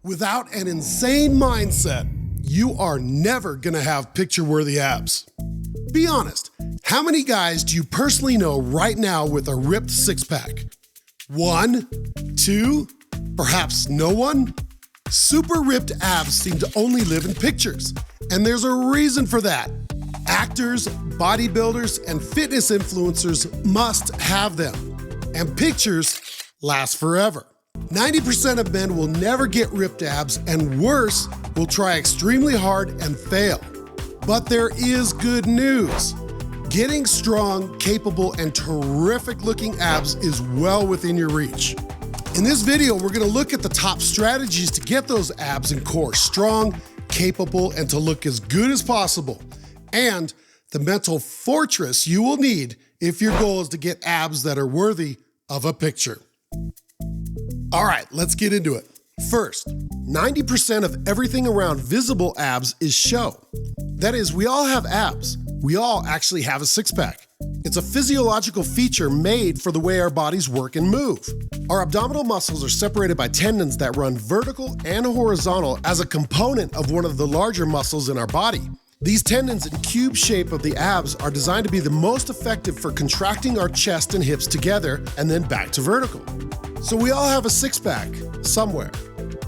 Without an insane mindset, you are never gonna have picture-worthy abs. Be honest, how many guys do you personally know right now with a ripped six-pack? 1, 2, perhaps no one? Super ripped abs seem to only live in pictures, and there's a reason for that. Actors, bodybuilders, and fitness influencers must have them, and pictures last forever. 90% of men will never get ripped abs, and worse, will try extremely hard and fail. But there is good news. Getting strong, capable, and terrific-looking abs is well within your reach. In this video, we're gonna look at the top strategies to get those abs and core strong, capable, and to look as good as possible, and the mental fortress you will need if your goal is to get abs that are worthy of a picture. All right, let's get into it. First, 90% of everything around visible abs is show. That is, we all have abs. We all actually have a six-pack. It's a physiological feature made for the way our bodies work and move. Our abdominal muscles are separated by tendons that run vertical and horizontal as a component of one of the larger muscles in our body. These tendons and cube shape of the abs are designed to be the most effective for contracting our chest and hips together and then back to vertical. So we all have a six-pack somewhere.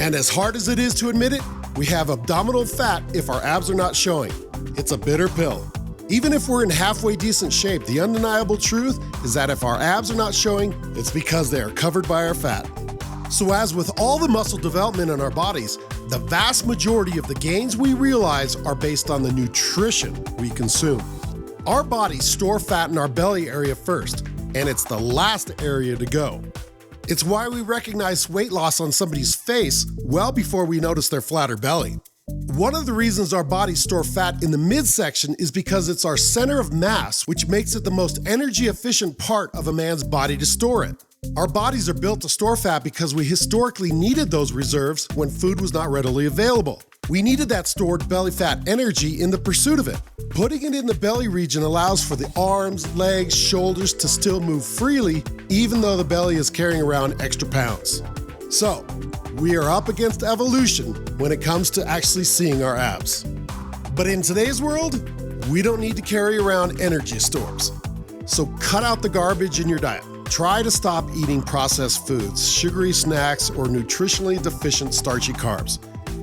And as hard as it is to admit it, we have abdominal fat if our abs are not showing. It's a bitter pill. Even if we're in halfway decent shape, the undeniable truth is that if our abs are not showing, it's because they are covered by our fat. So as with all the muscle development in our bodies, the vast majority of the gains we realize are based on the nutrition we consume. Our bodies store fat in our belly area first, and it's the last area to go. It's why we recognize weight loss on somebody's face well before we notice their flatter belly. One of the reasons our bodies store fat in the midsection is because it's our center of mass, which makes it the most energy efficient part of a man's body to store it. Our bodies are built to store fat because we historically needed those reserves when food was not readily available. We needed that stored belly fat energy in the pursuit of it. Putting it in the belly region allows for the arms, legs, shoulders to still move freely, even though the belly is carrying around extra pounds. So, we are up against evolution when it comes to actually seeing our abs. But in today's world, we don't need to carry around energy stores. So cut out the garbage in your diet. Try to stop eating processed foods, sugary snacks, or nutritionally deficient starchy carbs.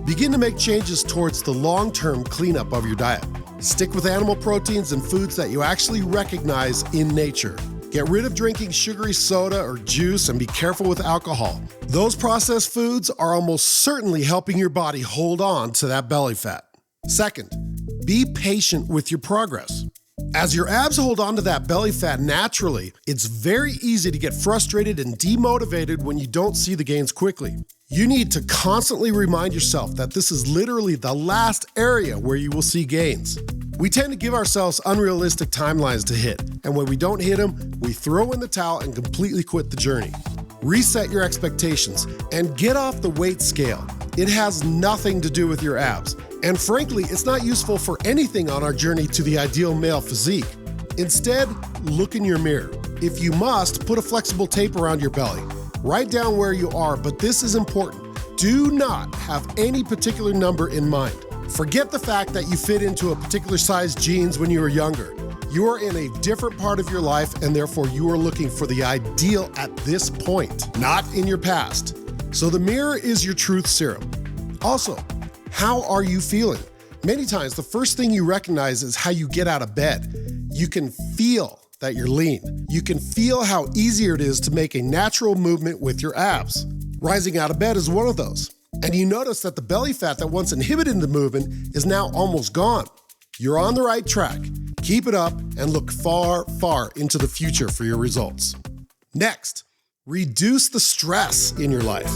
Begin to make changes towards the long-term cleanup of your diet. Stick with animal proteins and foods that you actually recognize in nature. Get rid of drinking sugary soda or juice and be careful with alcohol. Those processed foods are almost certainly helping your body hold on to that belly fat. Second, be patient with your progress. As your abs hold on to that belly fat naturally, it's very easy to get frustrated and demotivated when you don't see the gains quickly. You need to constantly remind yourself that this is literally the last area where you will see gains. We tend to give ourselves unrealistic timelines to hit, and when we don't hit them, we throw in the towel and completely quit the journey. Reset your expectations and get off the weight scale. It has nothing to do with your abs, and frankly, it's not useful for anything on our journey to the ideal male physique. Instead, look in your mirror. If you must, put a flexible tape around your belly. Write down where you are, but this is important. Do not have any particular number in mind. Forget the fact that you fit into a particular size jeans when you were younger. You are in a different part of your life, and therefore you are looking for the ideal at this point, not in your past. So the mirror is your truth serum. Also, how are you feeling? Many times, the first thing you recognize is how you get out of bed. You can feel that you're lean. You can feel how easier it is to make a natural movement with your abs. Rising out of bed is one of those. And you notice that the belly fat that once inhibited the movement is now almost gone. You're on the right track. Keep it up and look far, far into the future for your results. Next, reduce the stress in your life.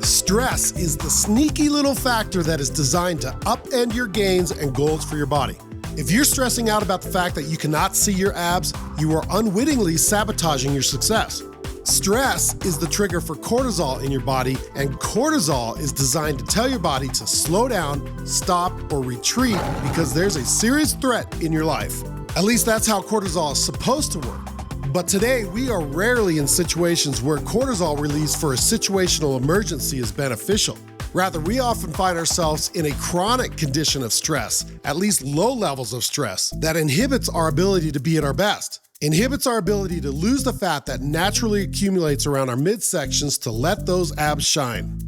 Stress is the sneaky little factor that is designed to upend your gains and goals for your body. If you're stressing out about the fact that you cannot see your abs, you are unwittingly sabotaging your success. Stress is the trigger for cortisol in your body, and cortisol is designed to tell your body to slow down, stop, or retreat because there's a serious threat in your life. At least that's how cortisol is supposed to work. But today, we are rarely in situations where cortisol release for a situational emergency is beneficial. Rather, we often find ourselves in a chronic condition of stress, at least low levels of stress, that inhibits our ability to be at our best. Inhibits our ability to lose the fat that naturally accumulates around our midsections to let those abs shine.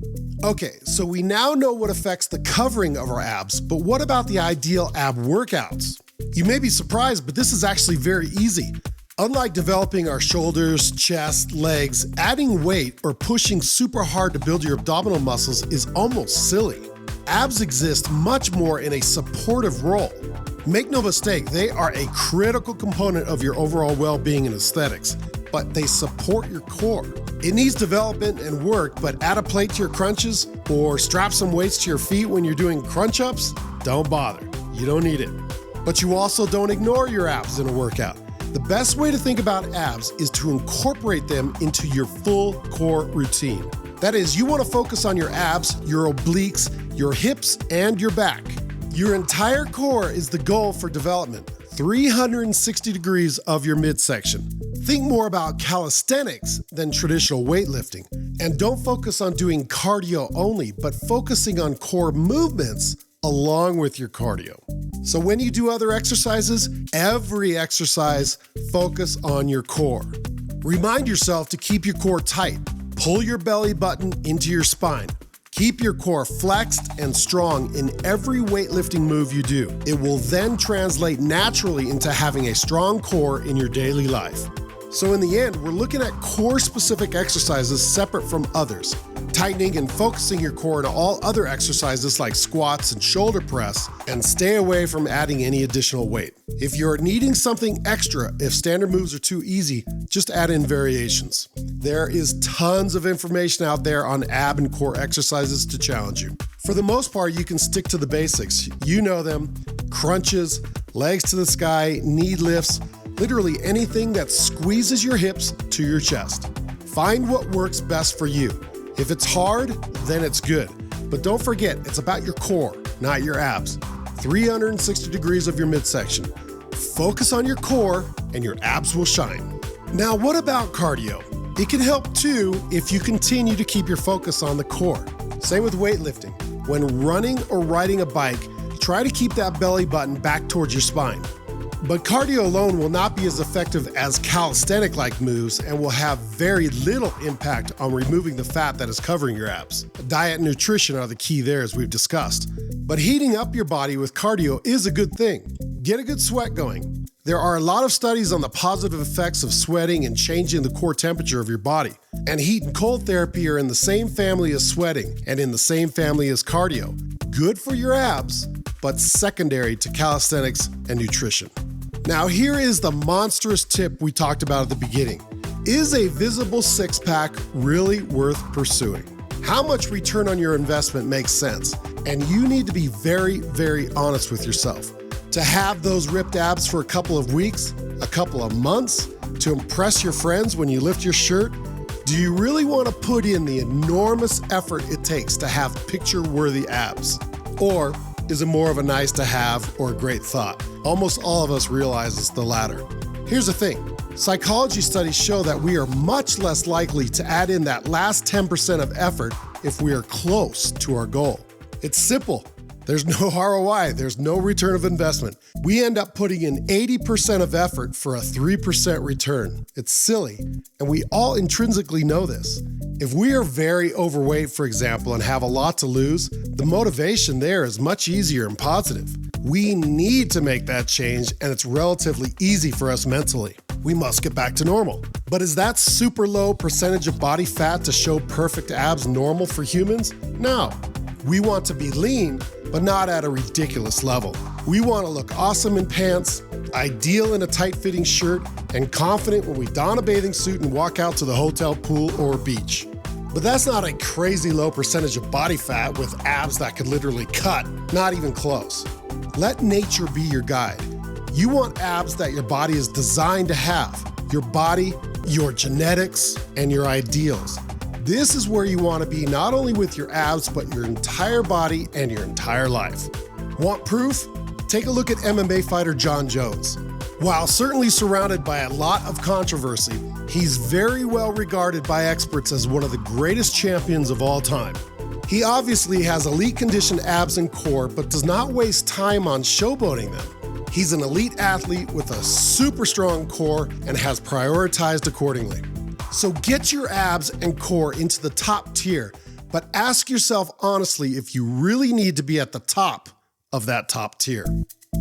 Okay, so we now know what affects the covering of our abs, but what about the ideal ab workouts? You may be surprised, but this is actually very easy. Unlike developing our shoulders, chest, legs, adding weight or pushing super hard to build your abdominal muscles is almost silly. Abs exist much more in a supportive role. Make no mistake, they are a critical component of your overall well-being and aesthetics, but they support your core. It needs development and work, but add a plate to your crunches or strap some weights to your feet when you're doing crunch-ups, don't bother. You don't need it. But you also don't ignore your abs in a workout. The best way to think about abs is to incorporate them into your full core routine. That is, you want to focus on your abs, your obliques, your hips, and your back. Your entire core is the goal for development, 360 degrees of your midsection. Think more about calisthenics than traditional weightlifting. And don't focus on doing cardio only, but focusing on core movements along with your cardio. So when you do other exercises, every exercise, focus on your core. Remind yourself to keep your core tight. Pull your belly button into your spine. Keep your core flexed and strong in every weightlifting move you do. It will then translate naturally into having a strong core in your daily life. So in the end, we're looking at core-specific exercises separate from others, tightening and focusing your core to all other exercises like squats and shoulder press, and stay away from adding any additional weight. If you're needing something extra, if standard moves are too easy, just add in variations. There is tons of information out there on ab and core exercises to challenge you. For the most part, you can stick to the basics. You know them: crunches, legs to the sky, knee lifts, literally anything that squeezes your hips to your chest. Find what works best for you. If it's hard, then it's good. But don't forget, it's about your core, not your abs. 360 degrees of your midsection. Focus on your core and your abs will shine. Now, what about cardio? It can help too if you continue to keep your focus on the core. Same with weightlifting. When running or riding a bike, try to keep that belly button back towards your spine. But cardio alone will not be as effective as calisthenic-like moves and will have very little impact on removing the fat that is covering your abs. Diet and nutrition are the key there, as we've discussed. But heating up your body with cardio is a good thing. Get a good sweat going. There are a lot of studies on the positive effects of sweating and changing the core temperature of your body. And heat and cold therapy are in the same family as sweating and in the same family as cardio. Good for your abs, but secondary to calisthenics and nutrition. Now here is the monstrous tip we talked about at the beginning. Is a visible six-pack really worth pursuing? How much return on your investment makes sense? And you need to be very, very honest with yourself. To have those ripped abs for a couple of weeks, a couple of months, to impress your friends when you lift your shirt, do you really want to put in the enormous effort it takes to have picture-worthy abs? Or is it more of a nice to have or a great thought? Almost all of us realize it's the latter. Here's the thing. Psychology studies show that we are much less likely to add in that last 10% of effort if we are close to our goal. It's simple. There's no ROI. There's no return of investment. We end up putting in 80% of effort for a 3% return. It's silly, and we all intrinsically know this. If we are very overweight, for example, and have a lot to lose, the motivation there is much easier and positive. We need to make that change, and it's relatively easy for us mentally. We must get back to normal. But is that super low percentage of body fat to show perfect abs normal for humans? No. We want to be lean, but not at a ridiculous level. We want to look awesome in pants, ideal in a tight-fitting shirt, and confident when we don a bathing suit and walk out to the hotel pool or beach. But that's not a crazy low percentage of body fat with abs that could literally cut, not even close. Let nature be your guide. You want abs that your body is designed to have. Your body, your genetics, and your ideals. This is where you want to be not only with your abs, but your entire body and your entire life. Want proof? Take a look at MMA fighter Jon Jones. While certainly surrounded by a lot of controversy, he's very well regarded by experts as one of the greatest champions of all time. He obviously has elite conditioned abs and core, but does not waste time on showboating them. He's an elite athlete with a super strong core and has prioritized accordingly. So get your abs and core into the top tier, but ask yourself honestly if you really need to be at the top of that top tier.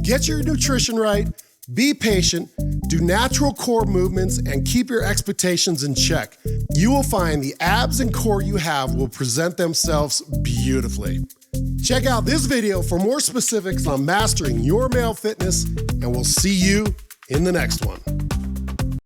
Get your nutrition right, be patient, do natural core movements, and keep your expectations in check. You will find the abs and core you have will present themselves beautifully. Check out this video for more specifics on mastering your male fitness, and we'll see you in the next one.